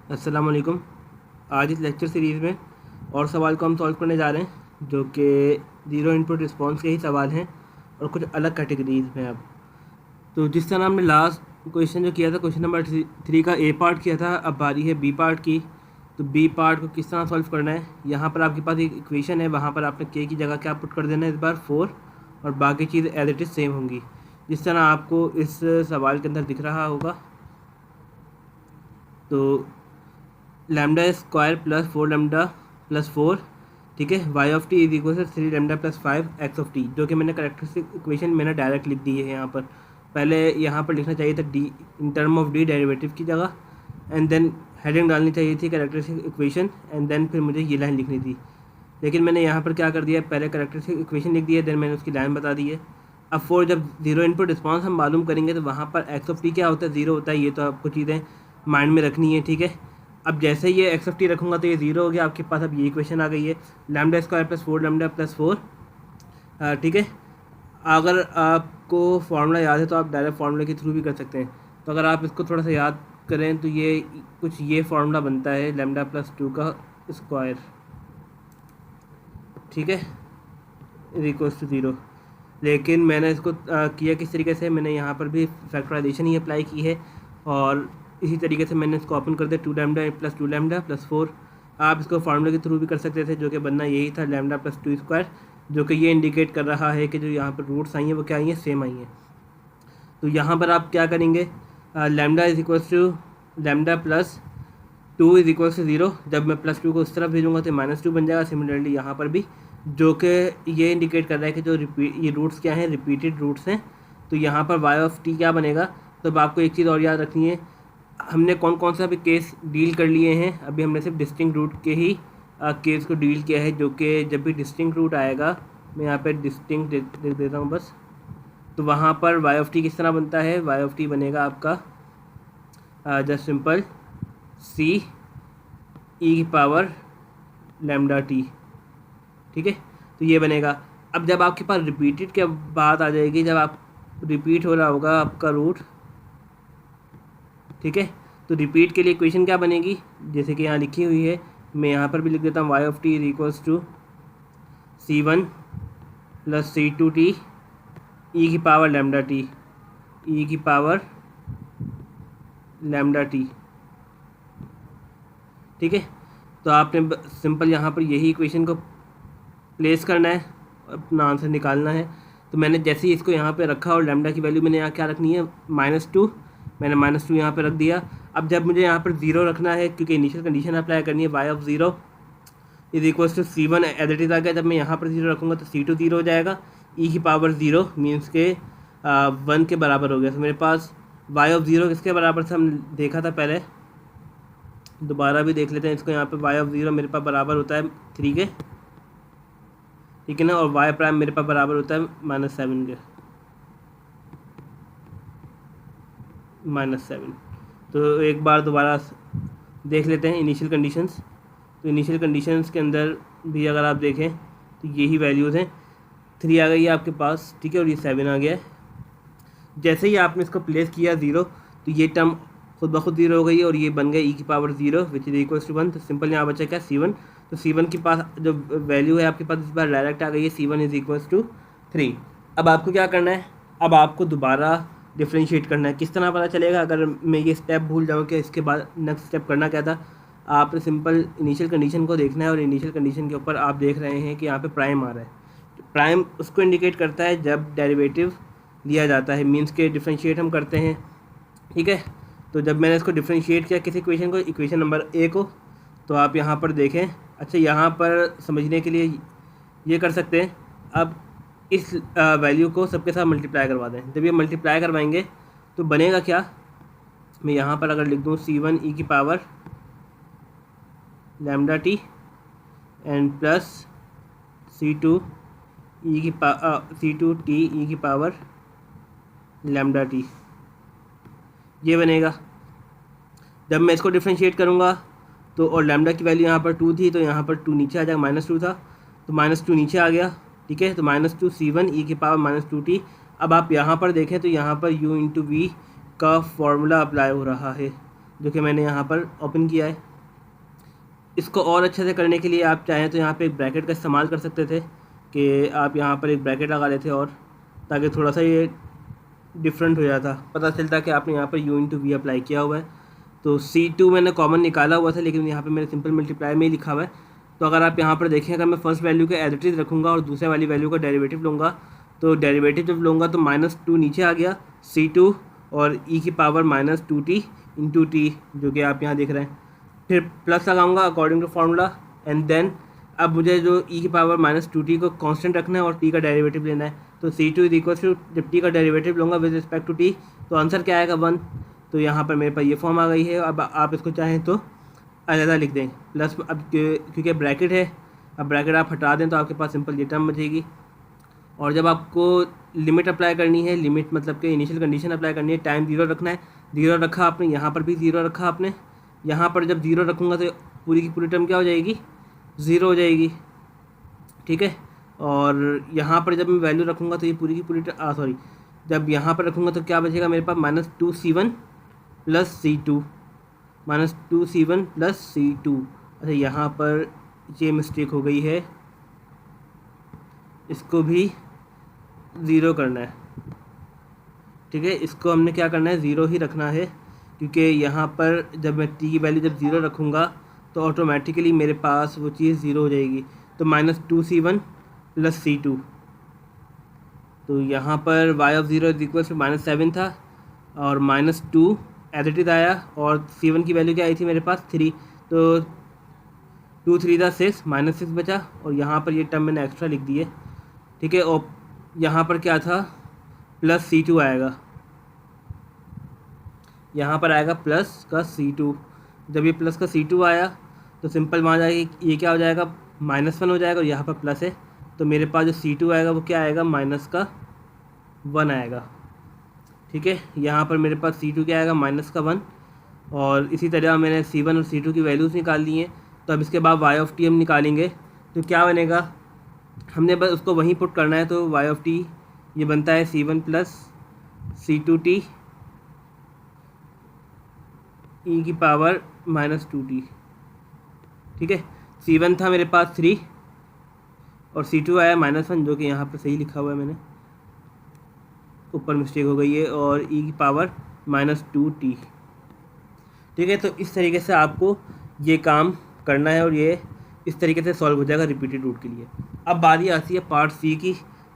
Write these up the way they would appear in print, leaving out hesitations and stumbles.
अस्सलाम वालेकुम। आज इस लेक्चर सीरीज़ में और सवाल को हम सॉल्व करने जा रहे हैं जो कि ज़ीरो इनपुट रिस्पांस के ही सवाल हैं और कुछ अलग कैटेगरीज में। अब तो जिस तरह हमने लास्ट क्वेश्चन जो किया था, क्वेश्चन नंबर 3 का ए पार्ट किया था, अब बारी है बी पार्ट की। तो बी पार्ट को किस तरह सॉल्व करना है, यहाँ पर आपके पास एक इक्वेशन है, वहाँ पर आपने के की जगह क्या पुट कर देना है, इस बार 4, और बाकी चीज़ एज इट इज़ सेम होंगी जिस तरह आपको इस सवाल के अंदर दिख रहा होगा। तो lambda square plus 4 lambda plus 4, ठीक है, Y of T is equal से 3 lambda plus 5 X of T, जो कि मैंने करेक्टरिस्टिक इक्वेशन मैंने डायरेक्ट लिख दी है यहाँ पर। पहले यहाँ पर लिखना चाहिए था D in term of D derivative की जगह, एंड देन हेडिंग डालनी चाहिए थी करेक्टरिस्टिक इक्वेशन, एंड देन फिर मुझे ये लाइन लिखनी थी। लेकिन मैंने यहाँ पर क्या कर दिया, पहले करेक्टरिस्टिक इक्वेशन लिख दी है, देन मैंने उसकी लाइन बता दी है। अब फोर जब जीरो इनपुट रिस्पॉन्स हम मालूम करेंगे तो वहाँ पर एक्स ऑफ टी क्या होता है, ज़ीरो होता है। ये तो आपको चीज़ें माइंड में रखनी है, ठीक है। अब जैसे ये एक्स ऑफ टी रखूँगा तो ये ज़ीरो हो गया आपके पास। अब ये इक्वेशन आ गई है lambda square plus 4 lambda plus 4, ठीक है। अगर आपको फार्मूला याद है तो आप डायरेक्ट फार्मूले के थ्रू भी कर सकते हैं। तो अगर आप इसको थोड़ा सा याद करें तो ये कुछ ये फार्मूला बनता है लैम्डा प्लस 2 का स्क्वायर, ठीक है, इज इक्वल्स टू 0। लेकिन मैंने इसको किया किस तरीके से, मैंने यहाँ पर भी फैक्टराइजेशन ही अप्लाई की है, और इसी तरीके से मैंने इसको ओपन कर दिया 2 लैम्डा प्लस 2 लैम्डा प्लस 4। आप इसको फार्मूले के थ्रू भी कर सकते थे, जो कि बनना यही था लैम्डा प्लस 2 स्क्वायर, जो कि ये इंडिकेट कर रहा है कि जो यहाँ पर रूट्स आई हैं वो क्या आई हैं, सेम आई हैं। तो यहाँ पर आप क्या करेंगे, lambda is equals to lambda plus 2 is equals to 0। जब मैं प्लस 2 को उस तरफ भेजूँगा तो -2 बन जाएगा। सिमिलरली यहाँ पर भी, जो कि ये इंडिकेट कर रहा है कि जो ये रूट्स क्या हैं, रिपीटेड रूट्स हैं। तो यहाँ पर वाई ऑफ टी क्या बनेगा। तो अब आपको एक चीज़ और याद रखनी है, हमने कौन कौन सा भी केस डील कर लिए हैं। अभी हमने सिर्फ डिस्टिंक्ट रूट के ही केस को डील किया है, जो कि जब भी डिस्टिंक्ट रूट आएगा, मैं यहाँ पे डिस्टिंक्ट लिख देता हूँ बस। तो वहाँ पर वाई ऑफ टी किस तरह बनता है, वाई ऑफ टी बनेगा आपका जस्ट सिंपल सी ई की पावर लैम्डा टी, ठीक है। तो ये बनेगा। अब जब आपके पास रिपीटेड के बात आ जाएगी, जब आप रिपीट हो रहा होगा आपका रूट, ठीक है, तो रिपीट के लिए इक्वेशन क्या बनेगी, जैसे कि यहाँ लिखी हुई है, मैं यहाँ पर भी लिख देता हूँ Y of T is equals to C1 plus C2t E की पावर लैम्डा टी, ई की पावर लैम्डा टी, ठीक है। तो आपने सिंपल यहाँ पर यही इक्वेशन को प्लेस करना है, अपना आंसर निकालना है। तो मैंने जैसे ही इसको यहाँ पे रखा और लैम्डा की वैल्यू मैंने यहाँ क्या रखनी है, -2, मैंने -2 यहाँ पे रख दिया। अब जब मुझे यहाँ पर 0 रखना है, क्योंकि इनिशियल कंडीशन अप्लाई करनी है, Y of 0 is equals to C1 as it is आ गया। जब मैं यहाँ पर 0 रखूँगा तो C2 0 हो जाएगा। ई की पावर 0 मीन्स के 1 के बराबर हो गया। तो मेरे पास वाई ऑफ 0 किसके बराबर था, हम देखा था पहले, दोबारा भी देख लेते हैं इसको। यहाँ पे वाई ऑफ 0 मेरे पास बराबर होता है 3 के, ठीक है ना, और वाई प्राइम मेरे पास बराबर होता है -7 के, -7। तो एक बार दोबारा देख लेते हैं इनिशियल कंडीशंस। तो इनिशियल कंडीशंस के अंदर भी अगर आप देखें तो यही वैल्यूज़ हैं, 3 आ गई है आपके पास, ठीक है, और ये 7 आ गया है। जैसे ही आपने इसको प्लेस किया 0, तो ये टर्म खुद ब खुद 0 हो गई है, और ये बन गया ई की power 0 which is equals to 1। तो सिंपल यहाँ बचा क्या, C1। तो C1 के पास जो वैल्यू है आपके पास इस बार डायरेक्ट आ गई है, C1 इज इक्वल्स टू 3। अब आपको क्या करना है, अब आपको दोबारा डिफ्रेंशिएट करना है। किस तरह पता चलेगा, अगर मैं ये स्टेप भूल जाऊँ कि इसके बाद नेक्स्ट स्टेप करना क्या था, आपने सिंपल इनिशियल कंडीशन को देखना है, और इनिशियल कंडीशन के ऊपर आप देख रहे हैं कि यहाँ पे प्राइम आ रहा है। प्राइम उसको इंडिकेट करता है जब डेरिवेटिव लिया जाता है, मींस के डिफ्रेंशिएट हम करते हैं, ठीक है। तो जब मैंने इसको डिफ्रेंशिएट किया किसी इक्वेशन को, इक्वेशन नंबर ए को, तो आप यहाँ पर देखें। अच्छा, यहाँ पर समझने के लिए ये कर सकते हैं, अब इस वैल्यू को सबके साथ मल्टीप्लाई करवा दें। जब ये मल्टीप्लाई करवाएंगे तो बनेगा क्या, मैं यहाँ पर अगर लिख दूँ C1 ई की power lambda T and plus C2 ई की C2 टी ई की पावर लैम्डा टी, ये बनेगा। जब मैं इसको डिफ्रेंशिएट करूँगा तो, और लैम्डा की वैल्यू यहाँ पर 2 थी, तो यहाँ पर 2 नीचे आ जाएगा, -2 था तो -2 नीचे आ गया, ठीक है। तो -2 C1 ई की पावर -2t। अब आप यहाँ पर देखें तो यहाँ पर u इंटू वी का फॉर्मूला अप्लाई हो रहा है, जो कि मैंने यहाँ पर ओपन किया है। इसको और अच्छे से करने के लिए आप चाहें तो यहाँ पे एक ब्रैकेट का इस्तेमाल कर सकते थे कि आप यहाँ पर एक ब्रैकेट लगा लेते और ताकि थोड़ा सा ये डिफरेंट हो जाता, पता चलता कि आपने यहाँ पर u इंटू वी अप्लाई किया हुआ है। तो C2 मैंने कॉमन निकाला हुआ था, लेकिन यहाँ पे मैंने सिंपल मल्टीप्लाई में ही लिखा हुआ है। तो अगर आप यहाँ पर देखें, अगर मैं फर्स्ट वैल्यू के एज इट इज़ रखूँगा और दूसरे वाली वैल्यू का डेरिवेटिव लूँगा, तो डेरिवेटिव जब लूँगा तो -2 नीचे आ गया C2 और e की पावर -2t इंटू टी, जो कि आप यहाँ देख रहे हैं। फिर प्लस लगाऊंगा according to formula, and then अब मुझे जो e की पावर -2t को कांस्टेंट रखना है और t का डेरिवेटिव लेना है। तो C2 इज इक्वल टू, जब t का डेरिवेटिव लूँगा विद रिस्पेक्ट टू t, तो आंसर क्या आएगा 1। तो यहाँ पर मेरे पास ये फॉर्म आ गई है। अब आप इसको चाहें तो अलग लिख दें प्लस, अब क्योंकि ब्रैकेट है, अब ब्रैकेट आप हटा दें तो आपके पास सिंपल ये टर्म बचेगी। और जब आपको लिमिट अप्लाई करनी है, लिमिट मतलब कि इनिशियल कंडीशन अप्लाई करनी है, टाइम 0 रखना है। 0 रखा आपने, यहाँ पर भी 0 रखा आपने। यहाँ पर जब 0 रखूँगा तो पूरी की पूरी टर्म क्या हो जाएगी, 0 हो जाएगी, ठीक है। और यहाँ पर जब मैं वैल्यू रखूँगा तो ये पूरी की पूरी सॉरी, जब यहाँ पर रखूँगा तो क्या बचेगा मेरे पास -2c1 plus C2, -2c1 plus C2। अच्छा, यहाँ पर ये मिस्टेक हो गई है, इसको भी 0 करना है, ठीक है। इसको हमने क्या करना है, 0 ही रखना है, क्योंकि यहाँ पर जब मैं t की वैल्यू जब 0 रखूँगा तो ऑटोमेटिकली मेरे पास वो चीज़ 0 हो जाएगी। तो -2c1 प्लस C2, तो यहाँ पर y of 0 is equal to -7 था और -2 एज इट इज़ आया, और C1 की वैल्यू क्या आई थी मेरे पास 3, तो 2 3 था 6, -6 बचा, और यहाँ पर ये टर्म मैंने एक्स्ट्रा लिख दी है, ठीक है। और यहाँ पर क्या था, प्लस C2 आएगा, यहाँ पर आएगा प्लस का C2। जब ये प्लस का C2 आया तो सिंपल वहाँ जाएगी, ये क्या हो जाएगा, -1 हो जाएगा, और यहाँ पर प्लस है, तो मेरे पास जो C2 आएगा वो क्या आएगा, -1 आएगा, ठीक है। यहाँ पर मेरे पास C2 क्या आएगा, -1। और इसी तरह मैंने C1 और C2 की वैल्यूज़ निकाल ली हैं। तो अब इसके बाद y ऑफ t हम निकालेंगे, तो क्या बनेगा, हमने बस उसको वहीं पुट करना है। तो y ऑफ t ये बनता है C1 प्लस C2t e की पावर -2t, ठीक है। C1 था मेरे पास 3 और C2 आया -1, जो कि यहाँ पर सही लिखा हुआ है मैंने, ऊपर मिस्टेक हो गई है, और e की पावर -2t, ठीक है। तो इस तरीके से आपको ये काम करना है और ये इस तरीके से सॉल्व हो जाएगा रिपीटेड रूट के लिए। अब बारी आती है पार्ट सी की।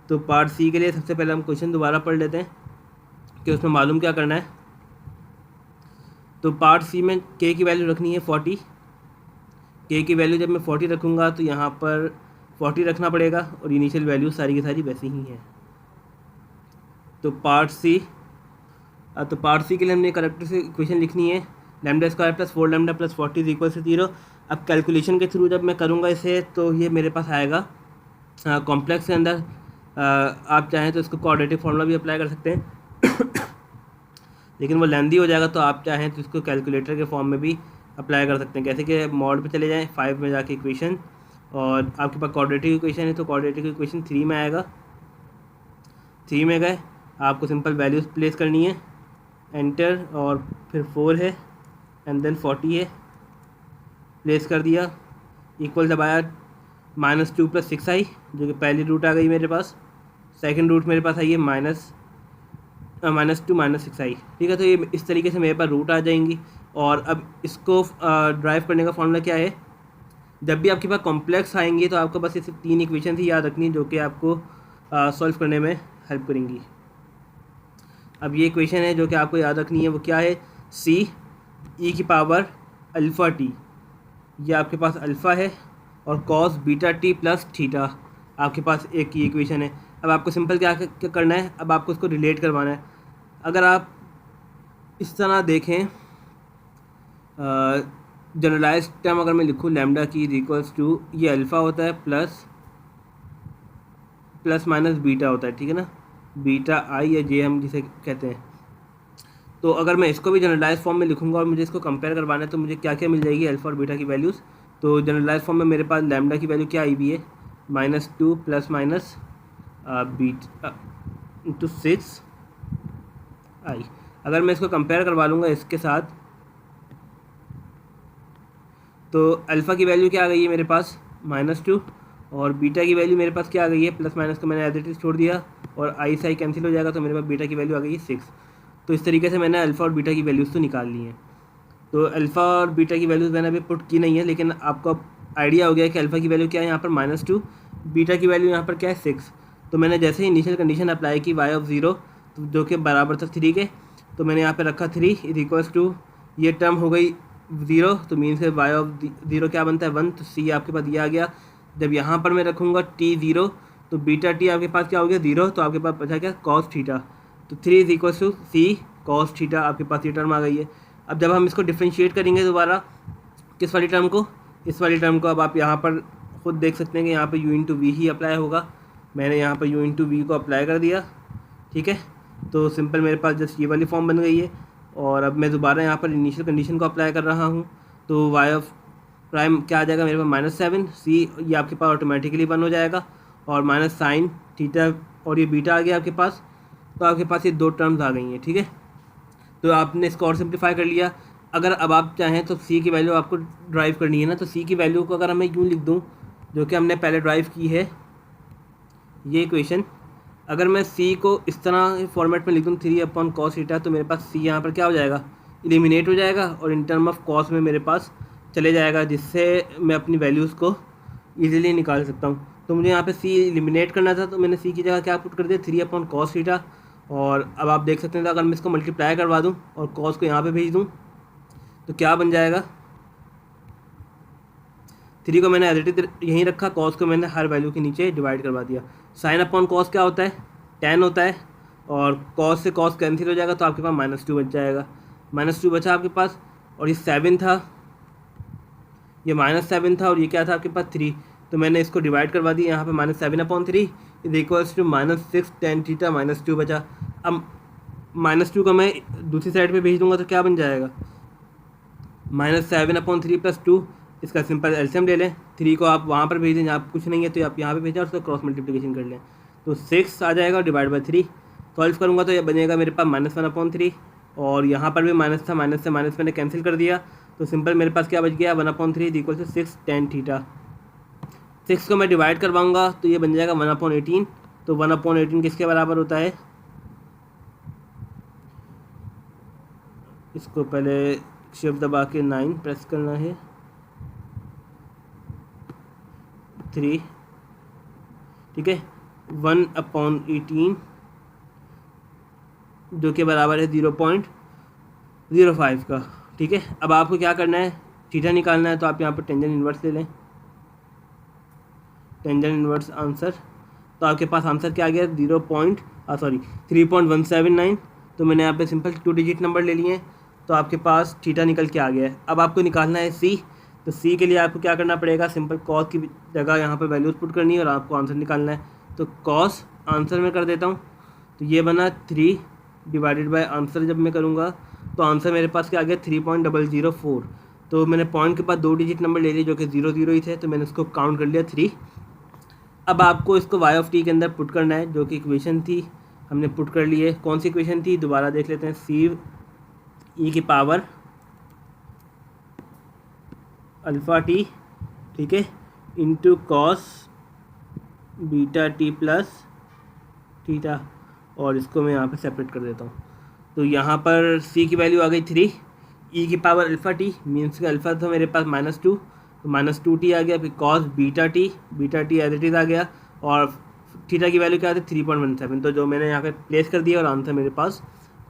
तो पार्ट सी के लिए सबसे पहले हम क्वेश्चन दोबारा पढ़ लेते हैं कि उसमें मालूम क्या करना है। तो पार्ट सी में के की वैल्यू रखनी है 40। के की वैल्यू जब मैं 40 रखूँगा तो यहाँ पर 40 रखना पड़ेगा, और इनिशियल वैल्यू सारी की सारी वैसी ही हैं। तो पार्ट सी के लिए हमने करेक्टर से इक्वेशन लिखनी है, lambda square plus 4 lambda plus 40 is equal to 0। अब कैलकुलेशन के थ्रू जब मैं करूँगा इसे, तो ये मेरे पास आएगा कॉम्प्लेक्स के अंदर। आप चाहें तो इसको क्वाड्रेटिक फॉर्मूला भी अप्लाई कर सकते हैं लेकिन वो लेंदी हो जाएगा, तो आप चाहें तो इसको कैलकुलेटर के फॉर्म में भी अप्लाई कर सकते हैं। कैसे कि मॉड पे चले जाएं, 5 में जाके इक्वेशन, और आपके पास क्वाड्रेटिक इक्वेशन है तो क्वाड्रेटिक इक्वेशन 3 में आएगा। 3 में गए, आपको सिंपल वैल्यूज प्लेस करनी है, एंटर, और फिर 4 है एंड देन 40 है, प्लेस कर दिया, इक्वल दबाया, -2 + 6i, जो कि पहली रूट आ गई मेरे पास। सेकंड रूट मेरे पास आई है -2 - 6i, ठीक है। तो ये इस तरीके से मेरे पास रूट आ जाएंगी। और अब इसको ड्राइव करने का फॉर्मूला क्या है, जब भी आपके पास कॉम्प्लेक्स आएंगे तो आपको बस ये सिर्फ 3 इक्वेशन ही याद रखनी है, जो कि आपको सॉल्व करने में हेल्प करेंगी। अब ये इक्वेशन है जो कि आपको याद रखनी है, वो क्या है, c e की पावर अल्फ़ा t, ये आपके पास अल्फ़ा है, और cos beta t plus theta आपके पास एक ही इक्वेशन है। अब आपको सिंपल क्या करना है, अब आपको इसको रिलेट करवाना है। अगर आप इस तरह देखें, जनरलाइज टर्म अगर मैं लिखूँ, लैम्डा की इज इक्वल्स टू, ये अल्फ़ा होता है प्लस माइनस बीटा होता है, ठीक है ना, बीटा आई या जे हम जिसे कहते हैं। तो अगर मैं इसको भी जनरलाइज फॉर्म में लिखूँगा और मुझे इसको कंपेयर करवाना है, तो मुझे क्या क्या मिल जाएगी, अल्फ़ा और बीटा की वैल्यूज़। तो जनरलाइज फॉर्म में मेरे पास लैम्डा की वैल्यू क्या आई भी है, -2 + माइनस बीटा इंटू 6i। अगर मैं इसको कंपेयर करवा लूँगा इसके साथ, तो अल्फ़ा की वैल्यू क्या आ गई है मेरे पास -2 और बीटा की वैल्यू मेरे पास क्या आ गई है, प्लस माइनस को मैंने एज इट इज़ छोड़ दिया और आई से आई कैंसिल हो जाएगा, तो मेरे पास बीटा की वैल्यू आ गई है 6। तो इस तरीके से मैंने अल्फ़ा और बीटा की वैल्यूज़ तो निकाल ली हैं। तो अल्फ़ा और बीटा की वैल्यूज़ मैंने अभी पुट की नहीं है, लेकिन आपको अब आइडिया हो गया कि अल्फ़ा की वैल्यू क्या है यहाँ पर -2, बीटा की वैल्यू यहाँ पर क्या है 6। तो मैंने जैसे ही इनिशियल कंडीशन अप्लाई की y(0) तो जो कि बराबर था 3 के, तो मैंने यहाँ पे रखा 3 = ये टर्म हो गई 0, तो मीन्स है y(0) क्या बनता है 1, तो c आपके पास ये आ गया। जब यहाँ पर मैं रखूँगा t0 तो बीटा t आपके पास क्या हो गया 0, तो आपके पास बचा क्या cos थीटा, तो 3 = c cos थीटा, आपके पास ये टर्म आ गई है। अब जब हम इसको डिफ्रेंशिएट करेंगे दोबारा किस वाली टर्म को, इस वाली टर्म को, अब आप यहाँ पर खुद देख सकते हैं कि यहाँ पर u/v ही अप्लाई होगा। मैंने यहाँ पर u/v को अप्लाई कर दिया, ठीक है। तो सिंपल मेरे पास जस्ट ये वाली फॉर्म बन गई है। और अब मैं दोबारा यहाँ पर इनिशियल कंडीशन को अप्लाई कर रहा हूँ, तो y' क्या आ जाएगा मेरे पास -7, c ये आपके पास ऑटोमेटिकली 1 हो जाएगा, और माइनस साइन थीटा और ये बीटा आ गया आपके पास। तो आपके पास ये 2 टर्म्स आ गई हैं, ठीक है। तो आपने इसको और सिंप्लीफाई कर लिया। अगर अब आप चाहें तो c की वैल्यू आपको ड्राइव करनी है ना, तो c की वैल्यू को अगर मैं यूँ लिख दूँ, जो कि हमने पहले ड्राइव की है ये इक्वेशन, अगर मैं c को इस तरह फॉर्मेट में लिख दूँ 3/cos थीटा, तो मेरे पास c यहाँ पर क्या हो जाएगा, एलिमिनेट हो जाएगा और इन टर्म ऑफ cos में मेरे पास चले जाएगा, जिससे मैं अपनी वैल्यूज़ को ईजिली निकाल सकता हूँ। तो मुझे यहाँ पे c एलिमिनेट करना था, तो मैंने c की जगह क्या पुट कर दिया 3/cos थीटा। और अब आप देख सकते हैं अगर मैं इसको मल्टीप्लाई करवा दूँ और cos को यहाँ पे भेज दूँ तो क्या बन जाएगा, 3 को मैंने एज इट इज यहीं रखा, cos को मैंने हर वैल्यू के नीचे डिवाइड करवा दिया। sin/cos क्या होता है, tan होता है, और cos से cos कैंसिल हो जाएगा, तो आपके पास -2 बच जाएगा। -2 बचा आपके पास, और ये 7 था, ये -7 था, और ये क्या था आपके पास 3, तो मैंने इसको डिवाइड करवा दिया यहाँ पे -7/3 =-6 tan थीटा -2 बचा। अब -2 को मैं दूसरी साइड पे भेज दूँगा तो क्या बन जाएगा, -7/3 + 2, इसका सिंपल एलसीएम ले लें। 3 को आप वहाँ पर भेज दें जहाँ कुछ नहीं है, तो आप यहाँ पे भेजें और उसका क्रॉस मल्टीप्लिकेशन कर लें, तो 6 आ जाएगा डिवाइड बाई 3। सॉल्व करूँगा तो ये बनेगा मेरे पास -1/3, और यहाँ पर भी माइनस था, माइनस से माइनस मैंने कैंसिल कर दिया, तो सिंपल मेरे पास क्या बच गया 1/3 = 6 tan थीटा। 6 को मैं डिवाइड करवाऊँगा तो ये बन जाएगा 1/18, तो 1/18 किसके बराबर होता है, इसको पहले शिफ्ट दबा के 9 प्रेस करना है, 3, ठीक है, 1/18 जो कि बराबर है 0.05 का, ठीक है। अब आपको क्या करना है, थीटा निकालना है, तो आप यहाँ पर टेंजेंट इन्वर्स ले लें, टेंजेंट इन्वर्स आंसर, तो आपके पास आंसर क्या आ गया 3.179। तो मैंने यहाँ पे सिंपल 2 डिजिट नंबर ले लिए हैं, तो आपके पास थीटा निकल के आ गया है। अब आपको निकालना है सी, तो सी के लिए आपको क्या करना पड़ेगा, सिंपल कॉस की जगह यहाँ पे वैल्यूज पुट करनी है और आपको आंसर निकालना है। तो कॉस आंसर में कर देता हूँ, तो ये बना 3 डिवाइडेड बाय आंसर जब मैं करूँगा तो आंसर मेरे पास क्या आ गया 3.004। तो मैंने पॉइंट के बाद 2 डिजिट नंबर ले लिए जो कि 0 ही थे, तो मैंने उसको काउंट कर लिया 3। अब आपको इसको y(t) के अंदर पुट करना है, जो कि इक्वेशन थी हमने पुट कर ली है। कौन सी इक्वेशन थी दोबारा देख लेते हैं, c e⁻ α_t, ठीक है, into cos βt plus theta, और इसको मैं यहाँ पे सेपरेट कर देता हूँ। तो यहाँ पर c की वैल्यू आ गई 3, e⁻ α_t मीन्स का अल्फ़ा था मेरे पास -2, तो -2t आ गया, फिर cos βt as it is आ गया, और थीटा की वैल्यू क्या थी 3.17, तो जो मैंने यहाँ पे प्लेस कर दिया और आंसर मेरे पास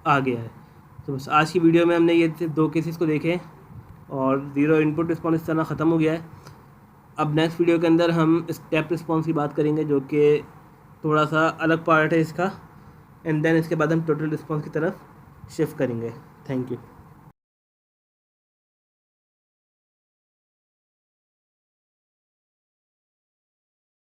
आ गया है। तो बस आज की वीडियो में हमने ये 2 केसेस को देखे और 0 इनपुट रिस्पॉन्स इस तरह ख़त्म हो गया है। अब नेक्स्ट वीडियो के अंदर हम स्टेप रिस्पॉन्स की बात करेंगे, जो कि थोड़ा सा अलग पार्ट है इसका, एंड देन इसके बाद हम टोटल रिस्पॉन्स की तरफ शिफ्ट करेंगे। Thank you.